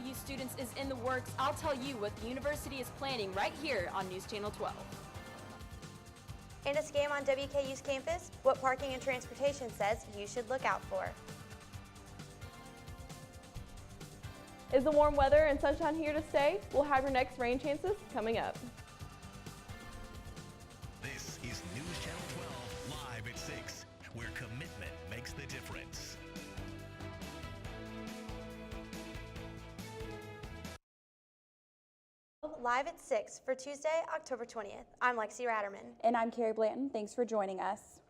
WKU students is in the works, I'll tell you what the university is planning right here on News Channel 12. And a scam on WKU's campus, what parking and transportation says you should look out for. Is the warm weather and sunshine here to stay? We'll have your next rain chances coming up. This is News Channel 12, live at 6, where commitment makes the difference. Live at 6 for Tuesday, October 20th. I'm Lexi Ratterman. And I'm Carrie Blanton. Thanks for joining us.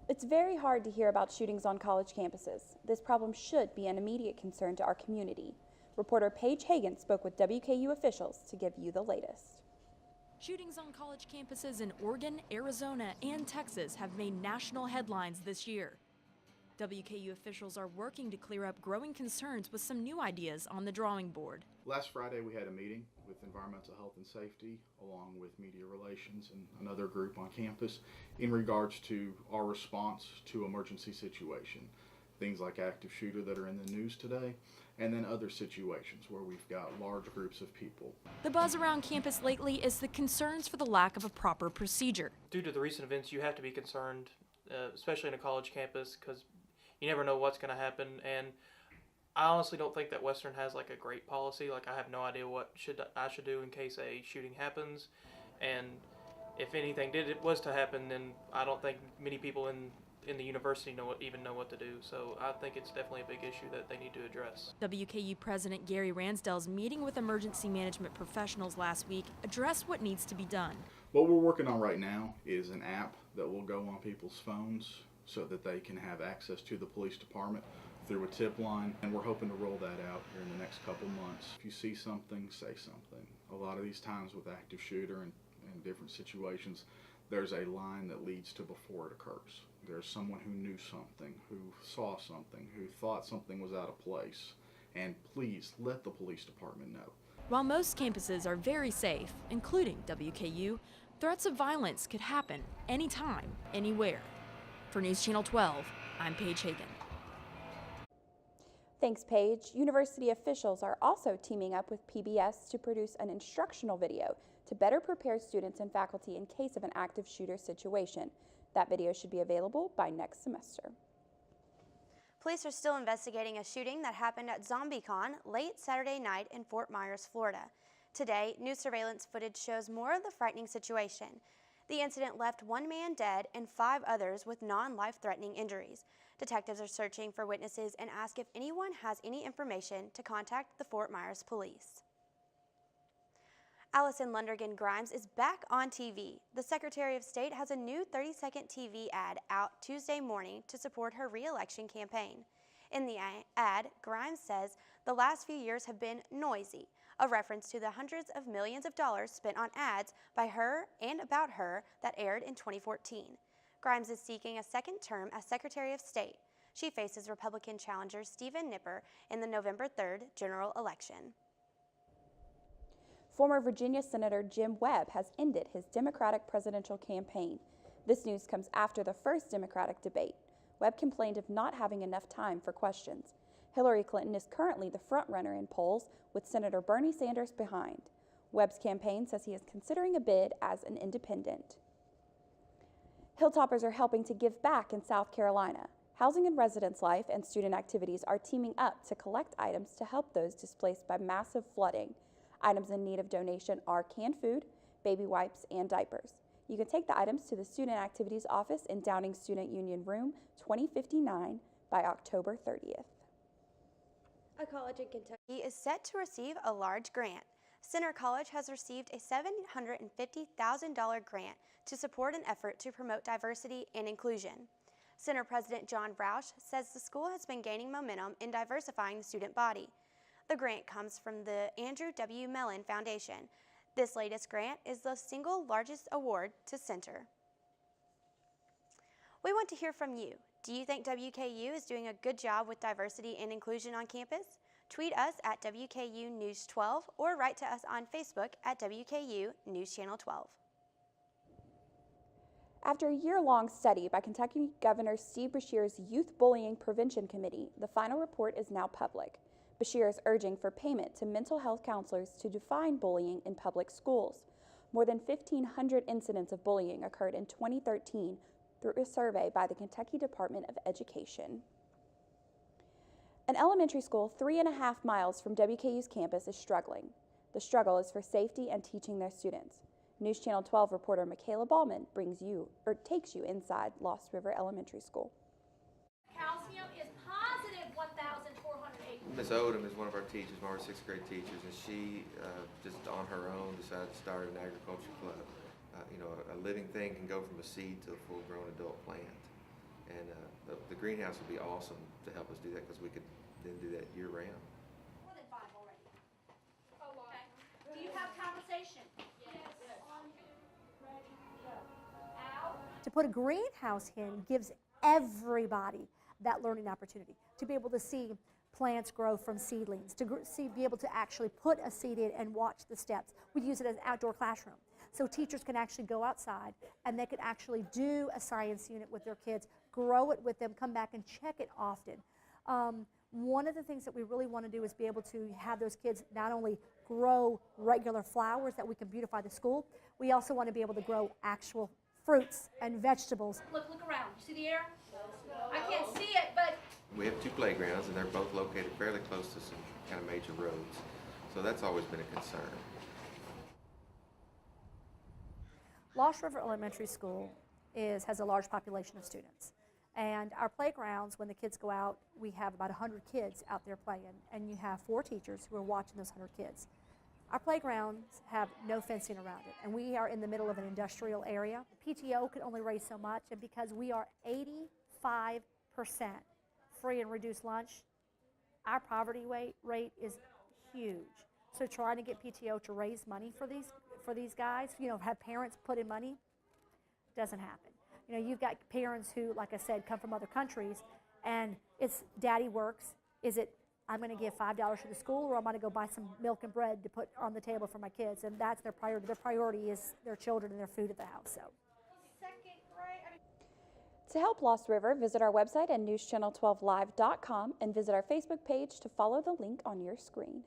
It's very hard to hear about shootings on college campuses. This problem should be an immediate concern to our community. Reporter Paige Hagan spoke with WKU officials to give you the latest. Shootings on college campuses in Oregon, Arizona, and Texas have made national headlines this year. WKU officials are working to clear up growing concerns with some new ideas on the drawing board. Last Friday we had a meeting with environmental health and safety along with media relations and another group on campus in regards to our response to emergency situation. Things like active shooter that are in the news today, and then other situations where we've got large groups of people. The buzz around campus lately is the concerns for the lack of a proper procedure. Due to the recent events, you have to be concerned, especially in a college campus, because you never know what's going to happen. And I honestly don't think that Western has like a great policy. Like, I have no idea what I should do in case a shooting happens. And if anything was to happen, then I don't think many people in the university even know what to do. So I think it's definitely a big issue that they need to address. WKU President Gary Ransdell's meeting with emergency management professionals last week addressed what needs to be done. What we're working on right now is an app that will go on people's phones so that they can have access to the police department through a tip line, and we're hoping to roll that out here in the next couple months. If you see something, say something. A lot of these times with active shooter and different situations, there's a line that leads to before it occurs. There's someone who knew something, who saw something, who thought something was out of place, and please let the police department know. While most campuses are very safe, including WKU, threats of violence could happen anytime, anywhere. For News Channel 12, I'm Paige Hagan. Thanks, Paige. University officials are also teaming up with PBS to produce an instructional video to better prepare students and faculty in case of an active shooter situation. That video should be available by next semester. Police are still investigating a shooting that happened at ZombieCon late Saturday night in Fort Myers, Florida. Today, new surveillance footage shows more of the frightening situation. The incident left one man dead and 5 others with non-life-threatening injuries. Detectives are searching for witnesses and ask if anyone has any information to contact the Fort Myers police. Allison Lundergan Grimes is back on TV. The Secretary of State has a new 30-second TV ad out Tuesday morning to support her re-election campaign. In the ad, Grimes says the last few years have been noisy, a reference to the hundreds of millions of dollars spent on ads by her and about her that aired in 2014. Grimes is seeking a second term as Secretary of State. She faces Republican challenger Stephen Nipper in the November 3rd general election. Former Virginia Senator Jim Webb has ended his Democratic presidential campaign. This news comes after the first Democratic debate. Webb complained of not having enough time for questions. Hillary Clinton is currently the frontrunner in polls, with Senator Bernie Sanders behind. Webb's campaign says he is considering a bid as an independent. Hilltoppers are helping to give back in South Carolina. Housing and Residence Life and student activities are teaming up to collect items to help those displaced by massive flooding. Items in need of donation are canned food, baby wipes, and diapers. You can take the items to the Student Activities Office in Downing Student Union Room 2059 by October 30th. A college in Kentucky is set to receive a large grant. Centre College has received a $750,000 grant to support an effort to promote diversity and inclusion. Centre President John Roush says the school has been gaining momentum in diversifying the student body. The grant comes from the Andrew W. Mellon Foundation. This latest grant is the single largest award to Centre. We want to hear from you. Do you think WKU is doing a good job with diversity and inclusion on campus? Tweet us at WKU News 12 or write to us on Facebook at WKU News Channel 12. After a year-long study by Kentucky Governor Steve Beshear's Youth Bullying Prevention Committee, the final report is now public. Bashir is urging for payment to mental health counselors to define bullying in public schools. More than 1,500 incidents of bullying occurred in 2013 through a survey by the Kentucky Department of Education. An elementary school 3.5 miles from WKU's campus is struggling. The struggle is for safety and teaching their students. News Channel 12 reporter Michaela Ballman takes you inside Lost River Elementary School. Calcium is positive 1,480. Ms. Odom is one of our teachers, one of our 6th grade teachers, and she just on her own decided to start an agriculture club. A living thing can go from a seed to a full-grown adult plant. And the greenhouse would be awesome to help us do that because we could then do that year-round. More than 5 already. Okay. Do you have conversation? Yes. Out. To put a greenhouse in gives everybody that learning opportunity to be able to see plants grow from seedlings, to be able to actually put a seed in and watch the steps. We use it as an outdoor classroom. So teachers can actually go outside and they can actually do a science unit with their kids, grow it with them, come back and check it often. One of the things that we really want to do is be able to have those kids not only grow regular flowers that we can beautify the school, we also want to be able to grow actual fruits and vegetables. Look around. You see the air? I can't see it, but... We have 2 playgrounds, and they're both located fairly close to some kind of major roads. So that's always been a concern. Lost River Elementary School has a large population of students. And our playgrounds, when the kids go out, we have about 100 kids out there playing, and you have 4 teachers who are watching those 100 kids. Our playgrounds have no fencing around it, and we are in the middle of an industrial area. The PTO can only raise so much, and because we are 85% free and reduced lunch, our poverty rate is huge. So trying to get PTO to raise money for these guys, have parents put in money, doesn't happen. You've got parents who, like I said, come from other countries, and it's daddy works. Is it I'm going to give $5 to the school, or I'm going to go buy some milk and bread to put on the table for my kids? And that's their priority. Their priority is their children and their food at the house. So. To help Lost River, visit our website at newschannel12live.com and visit our Facebook page to follow the link on your screen.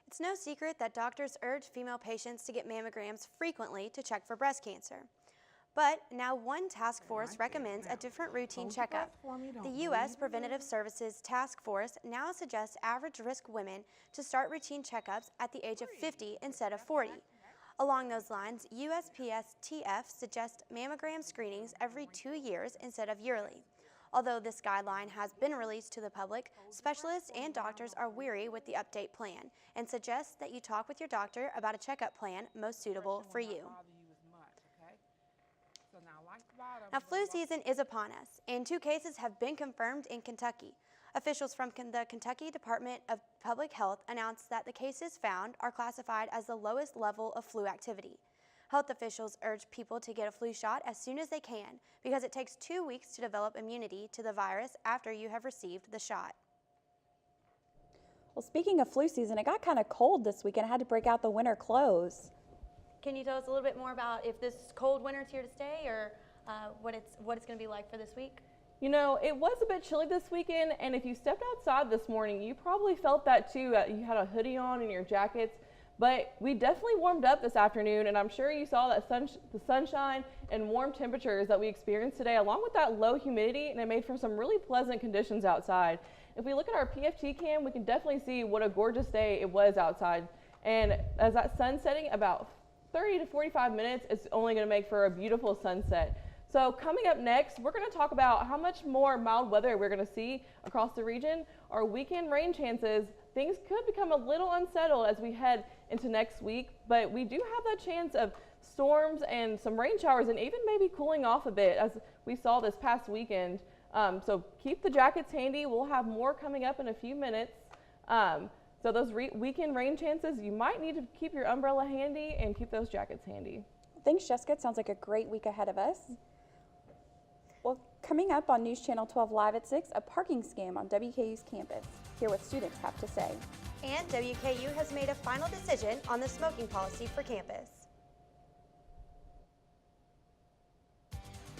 It's no secret that doctors urge female patients to get mammograms frequently to check for breast cancer. But now one task force recommends a different routine checkup. The U.S. Preventative Services Task Force now suggests average-risk women to start routine checkups at the age of 50 instead of 40. Along those lines, USPSTF suggests mammogram screenings every 2 years instead of yearly. Although this guideline has been released to the public, specialists and doctors are weary with the update plan and suggest that you talk with your doctor about a checkup plan most suitable for you. Now, flu season is upon us, and 2 cases have been confirmed in Kentucky. Officials from the Kentucky Department of Public Health announced that the cases found are classified as the lowest level of flu activity. Health officials urge people to get a flu shot as soon as they can because it takes 2 weeks to develop immunity to the virus after you have received the shot. Well, speaking of flu season, it got kind of cold this weekend. I had to break out the winter clothes. Can you tell us a little bit more about if this cold winter is here to stay, or what it's going to be like for this week? It was a bit chilly this weekend, and if you stepped outside this morning, you probably felt that too. You had a hoodie on and your jackets, but we definitely warmed up this afternoon, and I'm sure you saw that the sunshine and warm temperatures that we experienced today, along with that low humidity, and it made for some really pleasant conditions outside. If we look at our PFT cam, we can definitely see what a gorgeous day it was outside, and as that sun's setting, about 30 to 45 minutes, it's only going to make for a beautiful sunset. So coming up next, we're going to talk about how much more mild weather we're going to see across the region. Our weekend rain chances, things could become a little unsettled as we head into next week, but we do have that chance of storms and some rain showers and even maybe cooling off a bit as we saw this past weekend. So keep the jackets handy. We'll have more coming up in a few minutes. So those weekend rain chances, you might need to keep your umbrella handy and keep those jackets handy. Thanks, Jessica. It sounds like a great week ahead of us. Well, coming up on News Channel 12 Live at 6, a parking scam on WKU's campus. Hear what students have to say. And WKU has made a final decision on the smoking policy for campus.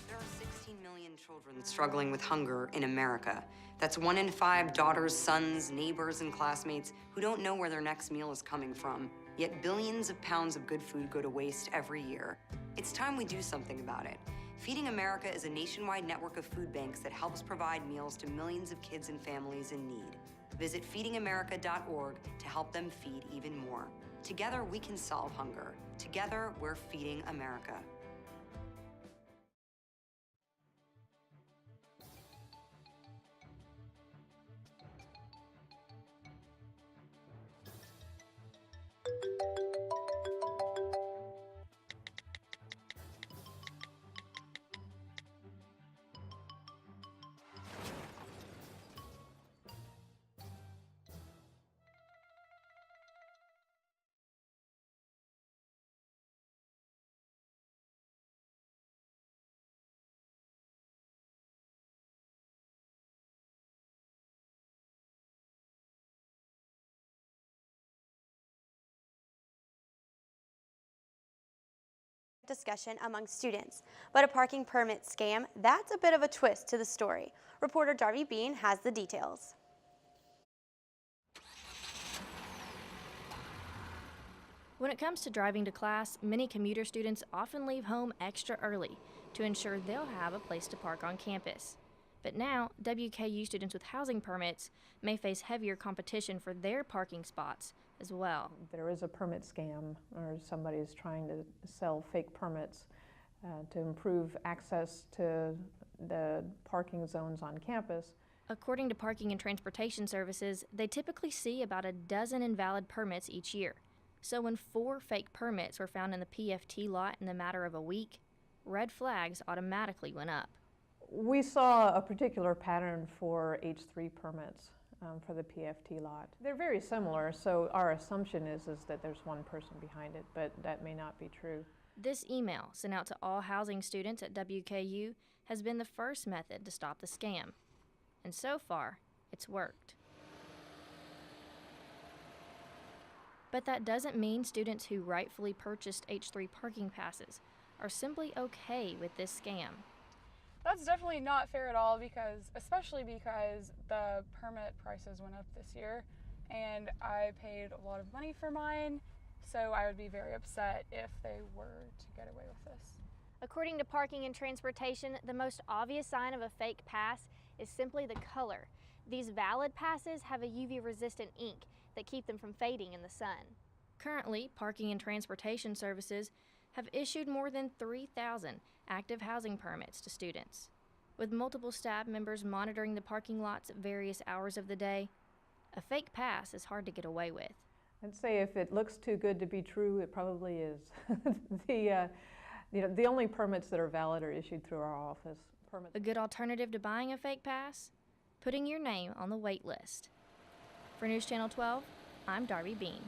There are 16 million children struggling with hunger in America. That's 1 in 5 daughters, sons, neighbors, and classmates who don't know where their next meal is coming from. Yet billions of pounds of good food go to waste every year. It's time we do something about it. Feeding America is a nationwide network of food banks that helps provide meals to millions of kids and families in need. Visit feedingamerica.org to help them feed even more. Together, we can solve hunger. Together, we're feeding America. Discussion among students, but a parking permit scam, that's a bit of a twist to the story. Reporter Darby Bean has the details. When it comes to driving to class, many commuter students often leave home extra early to ensure they'll have a place to park on campus. But now, WKU students with housing permits may face heavier competition for their parking spots as well. There is a permit scam, or somebody is trying to sell fake permits to improve access to the parking zones on campus. According to Parking and Transportation Services, they typically see about a dozen invalid permits each year. So when 4 fake permits were found in the PFT lot in a matter of a week, red flags automatically went up. We saw a particular pattern for H3 permits for the PFT lot. They're very similar, so our assumption is that there's one person behind it, but that may not be true. This email, sent out to all housing students at WKU, has been the first method to stop the scam. And so far, it's worked. But that doesn't mean students who rightfully purchased H3 parking passes are simply okay with this scam. That's definitely not fair at all, especially because the permit prices went up this year and I paid a lot of money for mine, so I would be very upset if they were to get away with this. According to Parking and Transportation, the most obvious sign of a fake pass is simply the color. These valid passes have a UV-resistant ink that keep them from fading in the sun. Currently, Parking and Transportation Services have issued more than 3,000 active housing permits to students. With multiple staff members monitoring the parking lots at various hours of the day, a fake pass is hard to get away with. I'd say if it looks too good to be true, it probably is. The only permits that are valid are issued through our office. A good alternative to buying a fake pass? Putting your name on the wait list. For News Channel 12, I'm Darby Bean.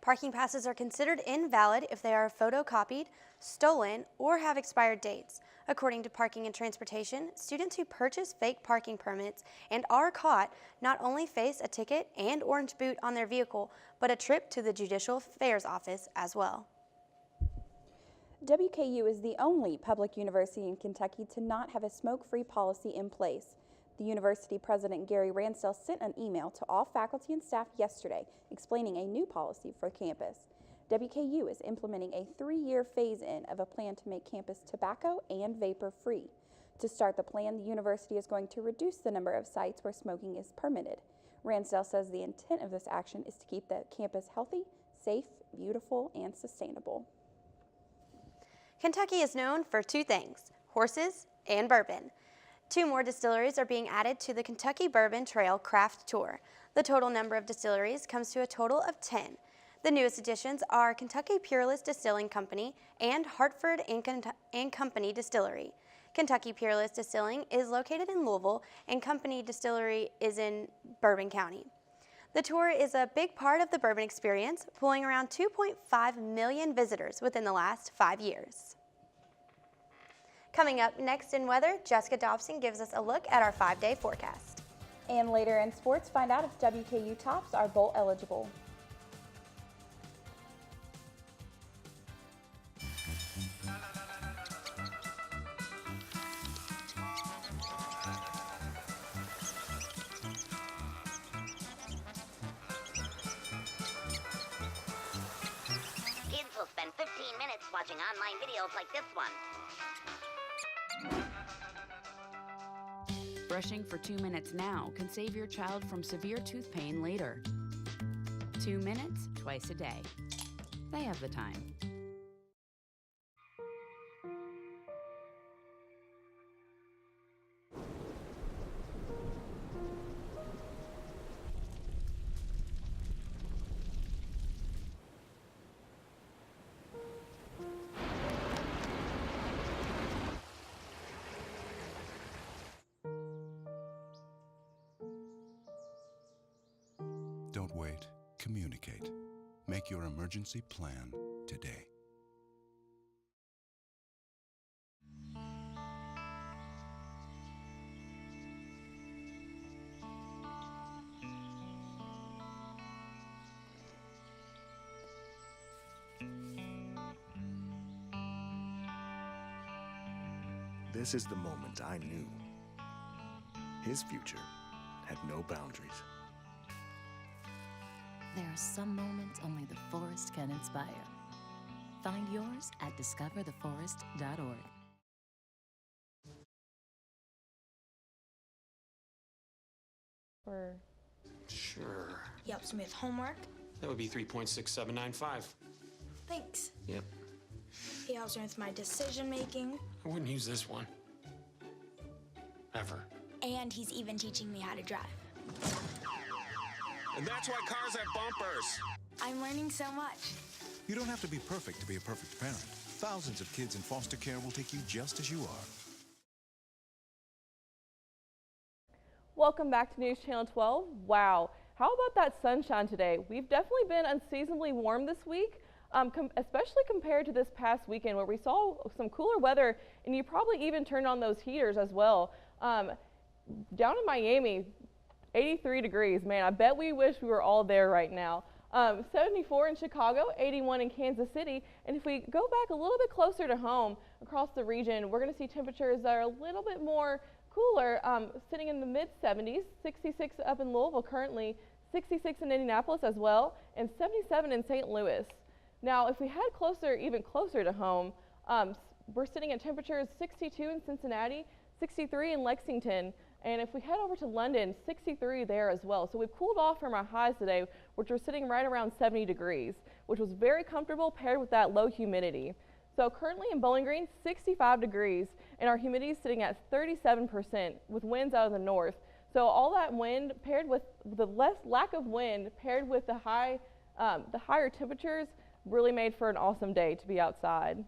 Parking passes are considered invalid if they are photocopied, stolen, or have expired dates. According to Parking and Transportation, students who purchase fake parking permits and are caught not only face a ticket and orange boot on their vehicle, but a trip to the Judicial Affairs Office as well. WKU is the only public university in Kentucky to not have a smoke-free policy in place. The university president, Gary Ransdell, sent an email to all faculty and staff yesterday explaining a new policy for campus. WKU is implementing a 3-year phase-in of a plan to make campus tobacco and vapor-free. To start the plan, the university is going to reduce the number of sites where smoking is permitted. Ransdell says the intent of this action is to keep the campus healthy, safe, beautiful, and sustainable. Kentucky is known for 2 things, horses and bourbon. 2 more distilleries are being added to the Kentucky Bourbon Trail Craft Tour. The total number of distilleries comes to a total of 10. The newest additions are Kentucky Peerless Distilling Company and Hartford and Company Distillery. Kentucky Peerless Distilling is located in Louisville and Company Distillery is in Bourbon County. The tour is a big part of the bourbon experience, pulling around 2.5 million visitors within the last 5 years. Coming up next in weather, Jessica Dobson gives us a look at our 5-day forecast. And later in sports, find out if WKU Tops are bowl eligible. online videos like this one. Brushing for 2 minutes now can save your child from severe tooth pain later. 2 minutes twice a day. They have the time. Don't wait. Communicate. Make your emergency plan today. This is the moment I knew. His future had no boundaries. There are some moments only the forest can inspire. Find yours at discovertheforest.org. Sure. He helps me with homework. That would be 3.6795. Thanks. Yep. He helps me with my decision making. I wouldn't use this one. Ever. And he's even teaching me how to drive. And that's why cars have bumpers. I'm learning so much. You don't have to be perfect to be a perfect parent. Thousands of kids in foster care will take you just as you are. Welcome back to News Channel 12. Wow, how about that sunshine today? We've definitely been unseasonably warm this week, especially compared to this past weekend where we saw some cooler weather, and you probably even turned on those heaters as well. Down in Miami, 83 degrees, man, I bet we wish we were all there right now. 74 in Chicago, 81 in Kansas City, and if we go back a little bit closer to home across the region, we're going to see temperatures that are a little bit more cooler, sitting in the mid-70s, 66 up in Louisville currently, 66 in Indianapolis as well, and 77 in St. Louis. Now, if we head closer, even closer to home, we're sitting at temperatures 62 in Cincinnati, 63 in Lexington, and if we head over to London, 63 there as well. So we've cooled off from our highs today, which were sitting right around 70 degrees, which was very comfortable paired with that low humidity. So currently in Bowling Green, 65 degrees, and our humidity is sitting at 37% with winds out of the north. So all that wind paired with the lack of wind paired with the higher temperatures really made for an awesome day to be outside.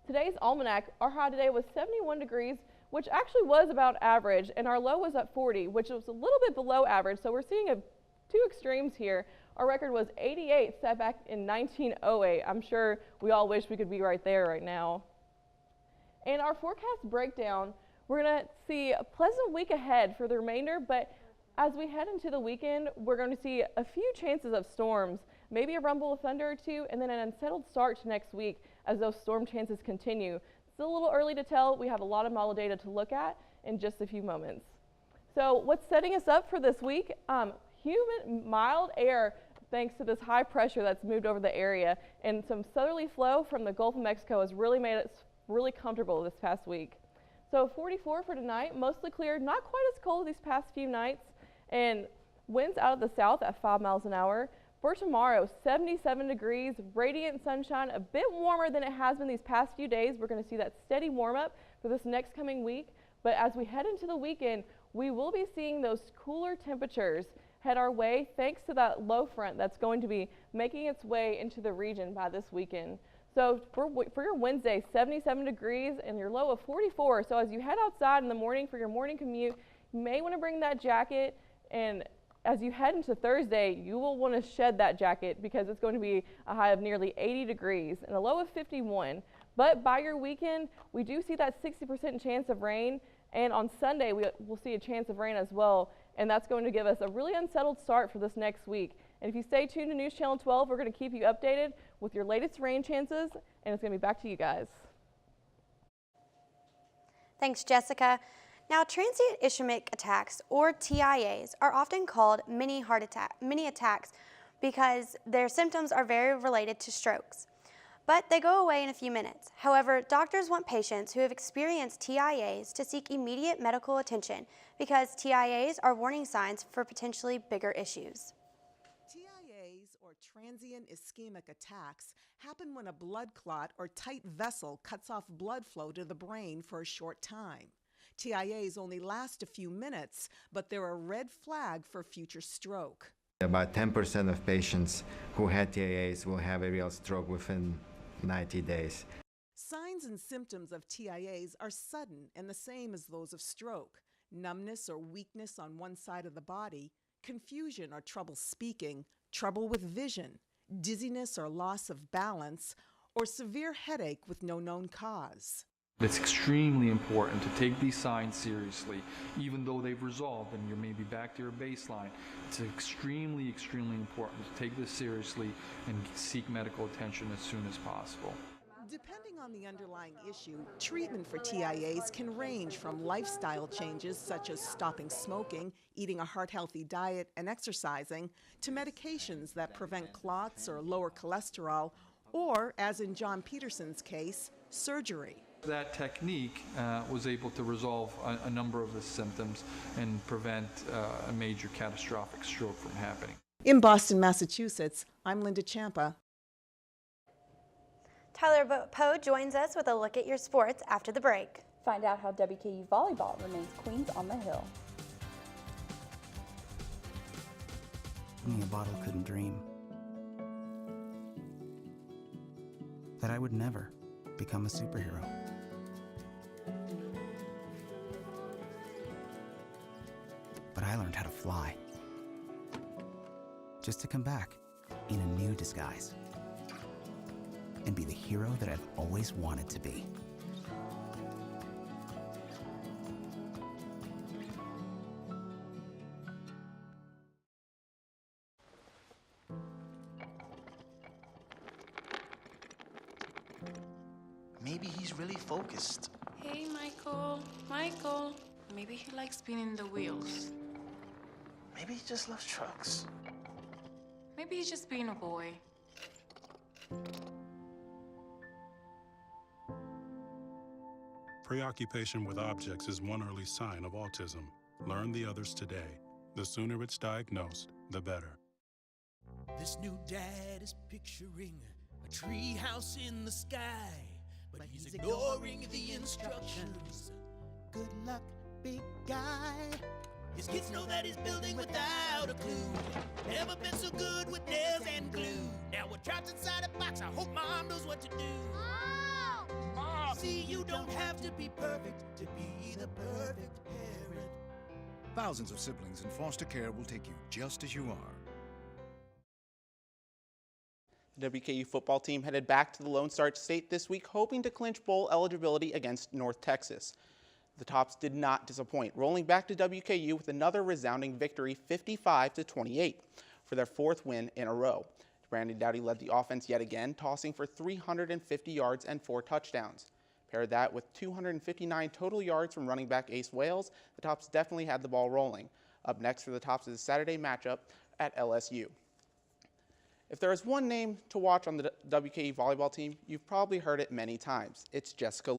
Today's almanac, our high today was 71 degrees, which actually was about average, and our low was at 40, which was a little bit below average. So we're seeing two extremes here. Our record was 88 set back in 1908. I'm sure we all wish we could be right there right now. In our forecast breakdown, we're going to see a pleasant week ahead for the remainder, but as we head into the weekend, we're going to see a few chances of storms, maybe a rumble of thunder or two, and then an unsettled start to next week as those storm chances continue. Still a little early to tell. We have a lot of model data to look at in just a few moments. So what's setting us up for this week? Humid, mild air thanks to this high pressure that's moved over the area, and some southerly flow from the Gulf of Mexico has really made it really comfortable this past week. So 44 for tonight, mostly clear, not quite as cold these past few nights, and winds out of the south at 5 miles an hour. For tomorrow, 77 degrees, radiant sunshine, a bit warmer than it has been these past few days. We're going to see that steady warm up for this next coming week, but as we head into the weekend, we will be seeing those cooler temperatures head our way thanks to that low front that's going to be making its way into the region by this weekend. So for your Wednesday, 77 degrees and your low of 44. So as you head outside in the morning for your morning commute, you may want to bring that jacket, and as you head into Thursday, you will want to shed that jacket because it's going to be a high of nearly 80 degrees and a low of 51. But by your weekend, we do see that 60% chance of rain, and on Sunday we'll see a chance of rain as well. And that's going to give us a really unsettled start for this next week. And if you stay tuned to News Channel 12, we're going to keep you updated with your latest rain chances, and it's going to be back to you guys. Thanks, Jessica. Now, transient ischemic attacks, or TIAs, are often called mini attacks because their symptoms are very related to strokes. but they go away in a few minutes. However, doctors want patients who have experienced TIAs to seek immediate medical attention because TIAs are warning signs for potentially bigger issues. TIAs, or transient ischemic attacks, happen when a blood clot or tight vessel cuts off blood flow to the brain for a short time. TIAs only last a few minutes, but they're a red flag for future stroke. About 10% of patients who had TIAs will have a real stroke within 90 days. Signs and symptoms of TIAs are sudden and the same as those of stroke: numbness or weakness on one side of the body, confusion or trouble speaking, trouble with vision, dizziness or loss of balance, or severe headache with no known cause. It's extremely important to take these signs seriously, even though they've resolved and you're maybe back to your baseline. It's extremely, extremely important to take this seriously and seek medical attention as soon as possible. Depending on the underlying issue, treatment for TIAs can range from lifestyle changes such as stopping smoking, eating a heart-healthy diet, and exercising, to medications that prevent clots or lower cholesterol, or, as in John Peterson's case, surgery. That technique was able to resolve a number of the symptoms and prevent a major catastrophic stroke from happening. In Boston, Massachusetts, I'm Linda Champa. Tyler Poe joins us with a look at your sports after the break. Find out how WKU volleyball remains queens on the hill. Me, a bottle couldn't dream that I would never become a superhero. But I learned how to fly, just to come back in a new disguise and be the hero that I've always wanted to be. Maybe he's really focused. Hey, Michael. Michael. Maybe he likes spinning the wheels. Maybe he just loves trucks. Maybe he's just being a boy. Preoccupation with objects is one early sign of autism. Learn the others today. The sooner it's diagnosed, the better. This new dad is picturing a tree house in the sky, but he's ignoring the instructions. Good luck, big guy. His kids know that he's building without a clue. Never been so good with nails and glue. Now we're trapped inside a box. I hope mom knows what to do. Mom! See, you don't have to be perfect to be the perfect parent. Thousands of siblings in foster care will take you just as you are. The WKU football team headed back to the Lone Star State this week, hoping to clinch bowl eligibility against North Texas. The Tops did not disappoint, rolling back to WKU with another resounding victory, 55-28, for their fourth win in a row. Brandon Dowdy led the offense yet again, tossing for 350 yards and 4 touchdowns. Pair that with 259 total yards from running back Ace Wales, the Tops definitely had the ball rolling. Up next for the Tops is a Saturday matchup at LSU. If there is one name to watch on the WKU volleyball team, you've probably heard it many times. It's Jessica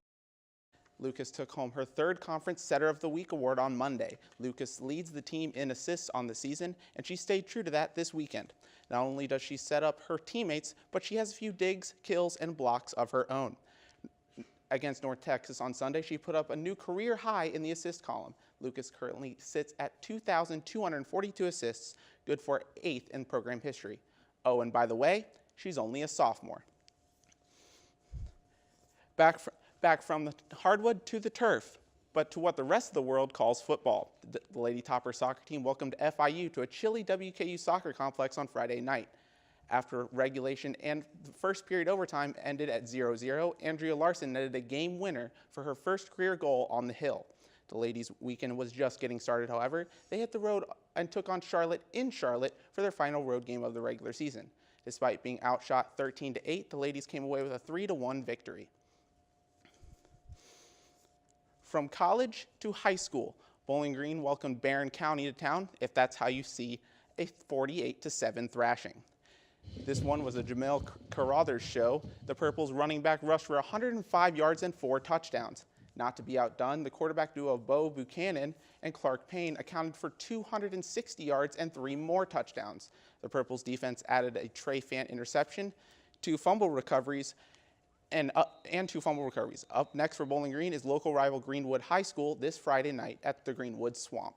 Lucas took home her third Conference Setter of the Week award on Monday. Lucas leads the team in assists on the season, and she stayed true to that this weekend. Not only does she set up her teammates, but she has a few digs, kills, and blocks of her own. Against North Texas on Sunday, she put up a new career high in the assist column. Lucas currently sits at 2,242 assists, good for 8th in program history. Oh, and by the way, she's only a sophomore. Back from the hardwood to the turf, but to what the rest of the world calls football. The Lady Topper soccer team welcomed FIU to a chilly WKU soccer complex on Friday night. After regulation and the first period overtime ended at 0-0, Andrea Larson netted a game winner for her first career goal on the Hill. The ladies' weekend was just getting started, however. They hit the road and took on Charlotte in Charlotte for their final road game of the regular season. Despite being outshot 13-8, the ladies came away with a 3-1 victory. From college to high school, Bowling Green welcomed Barron County to town, if that's how you see a 48-7 thrashing. This one was a Jamel Carruthers show. The Purples running back rushed for 105 yards and 4 touchdowns. Not to be outdone, the quarterback duo of Bo Buchanan and Clark Payne accounted for 260 yards and 3 more touchdowns. The Purples defense added a Trey Fant interception, 2 fumble recoveries, and 2 fumble recoveries. Up next for Bowling Green is local rival Greenwood High School this Friday night at the Greenwood Swamp.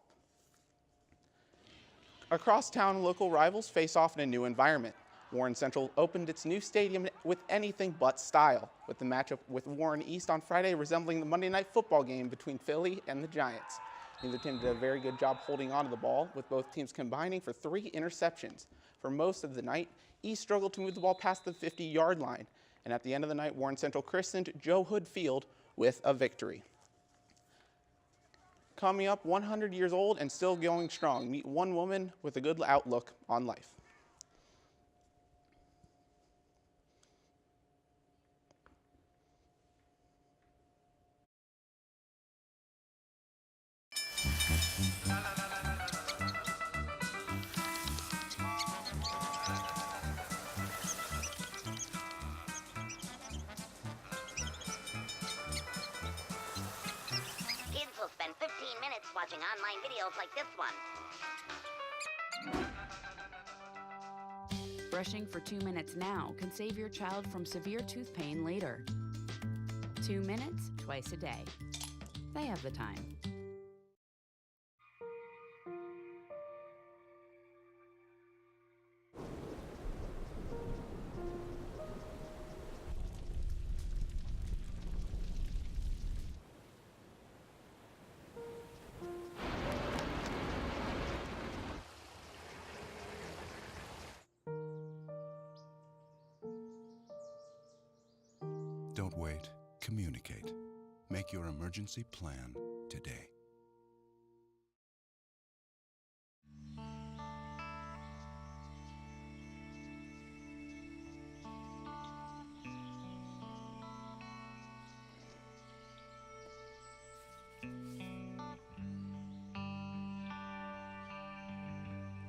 Across town, local rivals face off in a new environment. Warren Central opened its new stadium with anything but style, with the matchup with Warren East on Friday resembling the Monday Night Football game between Philly and the Giants. Neither team did a very good job holding on to the ball, with both teams combining for 3 interceptions. For most of the night, East struggled to move the ball past the 50-yard line, and at the end of the night, Warren Central christened Joe Hood Field with a victory. Coming up, 100 years old and still going strong. Meet one woman with a good outlook on life. Kids will spend 15 minutes watching online videos like this one. Brushing for 2 minutes now can save your child from severe tooth pain later. 2 minutes twice a day. They have the time. Don't wait. Communicate. Make your emergency plan today.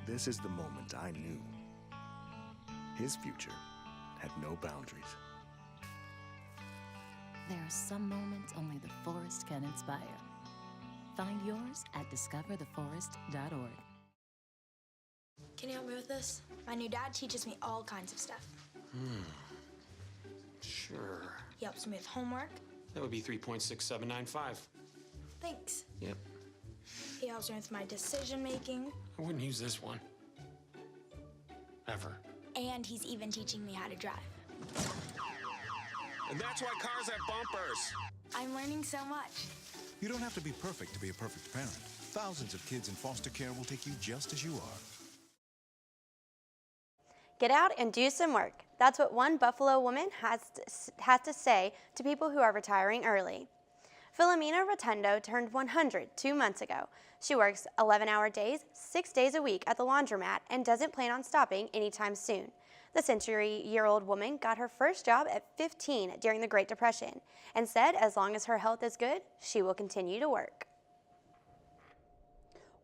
This is the moment I knew. His future had no boundaries. There are some moments only the forest can inspire. Find yours at discovertheforest.org. Can you help me with this? My new dad teaches me all kinds of stuff. Sure. He helps me with homework. That would be 3.6795. Thanks. Yep. He helps me with my decision making. I wouldn't use this one. Ever. And he's even teaching me how to drive. And that's why cars have bumpers. I'm learning so much. You don't have to be perfect to be a perfect parent. Thousands of kids in foster care will take you just as you are. Get out and do some work. That's what one Buffalo woman has to say to people who are retiring early. Philomena Rotundo turned 100 2 months ago. She works 11-hour days, 6 days a week at the laundromat and doesn't plan on stopping anytime soon. The century-year-old woman got her first job at 15 during the Great Depression and said as long as her health is good, she will continue to work.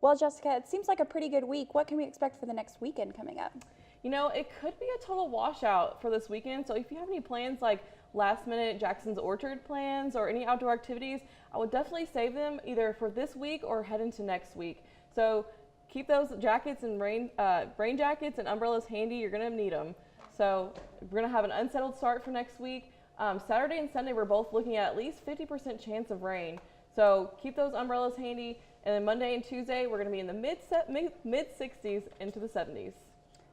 Well, Jessica, it seems like a pretty good week. What can we expect for the next weekend coming up? You know, it could be a total washout for this weekend. So if you have any plans like last minute Jackson's Orchard plans or any outdoor activities, I would definitely save them either for this week or head into next week. So keep those jackets and rain jackets and umbrellas handy. You're going to need them. So we're going to have an unsettled start for next week. Saturday and Sunday, we're both looking at least 50% chance of rain. So keep those umbrellas handy. And then Monday and Tuesday, we're going to be in the mid 60s into the 70s.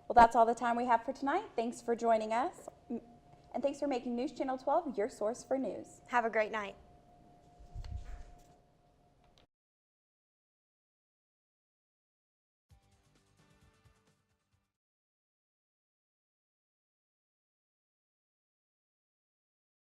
Well, that's all the time we have for tonight. Thanks for joining us. And thanks for making News Channel 12 your source for news. Have a great night.